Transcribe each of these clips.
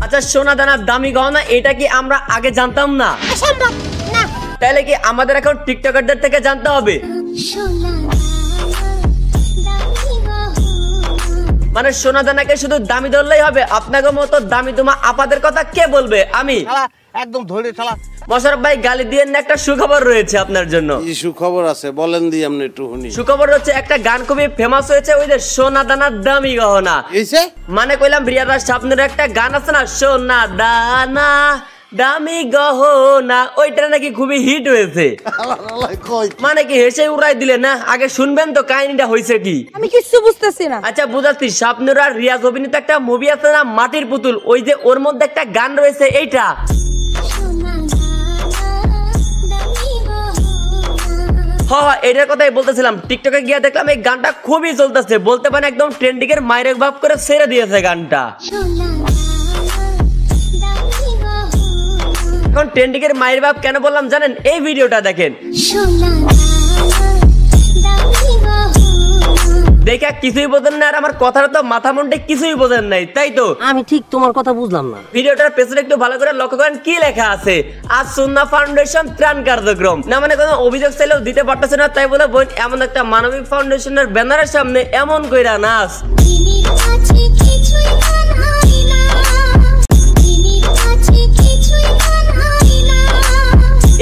আচ্ছা সোনা দানার দামি গহনা এটা কি আমরা আগে জানতাম না? তাহলে কি আমাদের এখন টিকটকারদের থেকে জানতে হবে? মানে সোনা দানাকে শুধু দামি ধরলেই হবে? আপনাদের মতো দামি তোমা আপাদের কথা কে বলবে? আমি একদম ধরে ঠালা। মোশাররফ ভাই গালি দিয়ে না, একটা সুখবর রয়েছে আপনার জন্য। কি সুখবর আছে বলেন দি আপনি একটু শুনি। সুখবর হচ্ছে একটা গান খুবই ফেমাস হয়েছে, ওই যে সোনা দানার দামি গহনা। মানে কইলাম রিয়াজ সামনের একটা গান আছে না, সোনা দানা দামি গহনা, ওইটা নাকি খুবই হিট হয়েছে। মানে কি হেসে উড়াই দিলে না? আগে শুনবেন তো কাহিনীটা হয়েছে কি? আমি কিছু বুঝতেছি না। আচ্ছা বুঝাচ্ছি, স্বপ্নুর আর রিয়াজ অভিনীত একটা মুভি আছে না মাটির পুতুল, ওই যে ওর মধ্যে একটা গান রয়েছে এইটা। হ্যাঁ এটার কথাই বলতেছিলাম, টিকটকে গিয়ে দেখলাম এই গানটা খুবই চলতেছে, বলতে পারেন একদম ট্রেন্ডিং এর মাইরেক ভাব করে ছেড়ে দিয়েছে গানটা। এখন ট্রেন্ডিং এর মায়ের বাপ কেন বললাম জানেন? এই ভিডিওটা দেখেন, দেখা কিছুই বোঝেন না, আর আমার কথাটা তো মাথা মনটা কিছুই বোঝেন নাই, তাই তো? আমি ঠিক তোমার কথা বুঝলাম না। ভিডিওটার পেছনে একটু ভালো করে লক্ষ্য করেন কি লেখা আছে, আজ সুন্নাহ ফাউন্ডেশন ত্রাণ কার্যক্রম। না মানে কোনো অভিযোগ চাইলেও দিতে পারতেছে না, তাই বলে বোন এমন একটা মানবিক ফাউন্ডেশনের ব্যানারের সামনে এমন কইরা নাচ।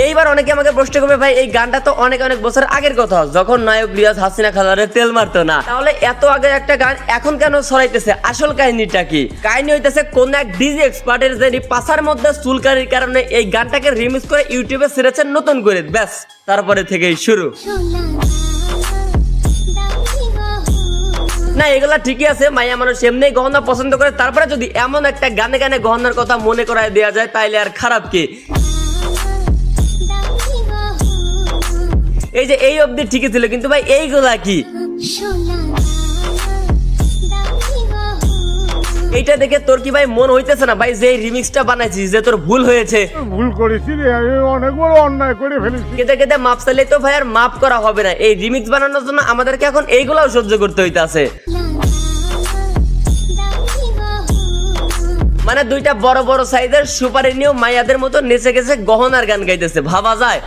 এইবার অনেকে আমাকে প্রশ্ন করবে ভাই এই গানটা তো অনেক অনেক বছর আগের কথা, যখন নায়ক রিয়াজ হাসিনা খালারে তেল মারতো না, তাহলে এত আগে একটা গান এখন কেন ছড়াইতেছে? আসল কাহিনীটা কি? কাহিনী হইতেছে কোন এক ডিজে এক্সপার্টের যে পাছার মধ্যে চুলকানির কারণে এই গানটাকে রিমিক্স করে ইউটিউবে ছেড়েছেন নতুন করে, ব্যাস তারপরে থেকেই শুরু। না এগুলা ঠিকই আছে, মাইয়া মানুষ এমনি গহনা পছন্দ করে, তারপরে যদি এমন একটা গানে গানে গহনার কথা মনে করায় দেওয়া যায় তাইলে আর খারাপ কি? এই যে এই অবধি ঠিকই ছিল, কিন্তু ভাই এইগুলা কি? এইটা দেখে তোর কি ভাই মন হইতেছে না ভাই যে রিমিক্সটা বানাইছিস যে তোর ভুল হয়েছে? ভুল করেছি রে, আমি অনেক বড় অন্যায় করে ফেলেছি। কেটে কেটে মাপ চাইলে তো ভাই আর মাপ করা হবে না, এই রিমিক্স বানানোর জন্য আমাদেরকে এখন এইগুলাও সহ্য করতে হইতাছে। মানে দুইটা বড় বড় সাইজের সুপারি নিয়েও মাইয়াদের মতো নেচে গেছে গহনার গান গাইতেছে, ভাবা যায়?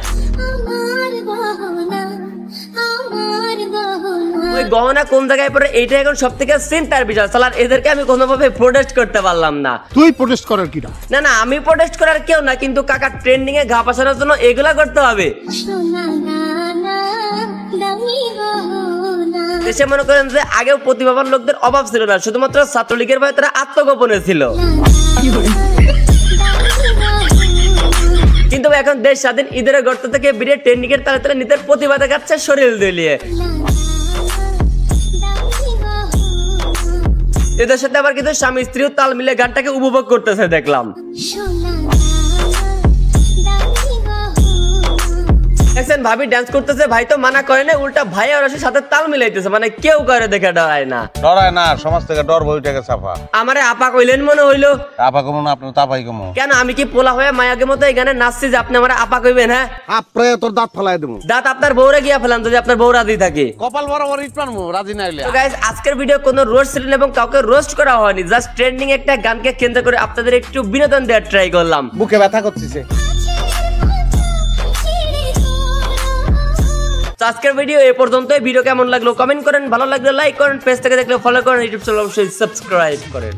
ওই গহনা কোন জায়গায় পড়ে এইটা এখন সব থেকে চিন্তার বিষয়। সালার এদেরকে আমি কোনোভাবে প্রোটেস্ট করতে পারলাম না। তুই প্রোটেস্ট করার কি না না আমি প্রোটেস্ট করার কেউ না, কিন্তু কাকা ট্রেন্ডিং এ ঘা পাসানোর জন্য এগুলা করতে হবে। দেশে মনে করেন যে আগেও প্রতিভাবান লোকদের অভাব ছিল না, শুধুমাত্র ছাত্রলীগের ভয়ে তারা আত্মগোপনে ছিল। কিন্তু এখন দেশ স্বাধীন, ঈদের গর্ত থেকে বেরিয়ে ট্রেন্ডিং এর তালে তালে নিজের প্রতিভা দেখাচ্ছে শরীর দিলিয়ে। এদের সাথে আবার কিন্তু স্বামী স্ত্রীও তাল মিলে গানটাকে উপভোগ করতেছে দেখলাম। দেখছেন ভাবি ডান্স করতেছে, ভাই তো মানা করে না, উল্টা ভাই আর সাথে তাল মিলাইতেছে, মানে কেউ করে দেখে ডরায় না। ডরায় না, সমাজ থেকে ডর বইটাকে চাপা। আমারে আপা কইলেন মনে হইলো? আপা কমো না, আপনার তাপাই কমো। কেন আমি কি পোলা হয়ে মায়াকে মতো এই গানে নাচছি যে আপনি আমার আপা কইবেন? হ্যাঁ আপরে তোর দাঁত ফেলাই দেবো। দাঁত আপনার বউরে গিয়া ফেলান যদি আপনার বউ রাজি থাকে। কপাল বরাবর ইট পারমু, রাজি না হইলে। তো গাইস আজকের ভিডিও কোনো রোস্ট ছিল এবং কাউকে রোস্ট করা হয়নি, জাস্ট ট্রেন্ডিং একটা গানকে কেন্দ্র করে আপনাদের একটু বিনোদন দেওয়ার ট্রাই করলাম। বুকে ব্যথা করতেছে। আজকের ভিডিও এই পর্যন্তই। ভিডিও কেমন লাগলো কমেন্ট করেন, ভালো লাগলে লাইক করেন, পেজ থেকে দেখলে ফলো করেন, ইউটিউব চ্যানেল অবশ্যই সাবস্ক্রাইব করেন।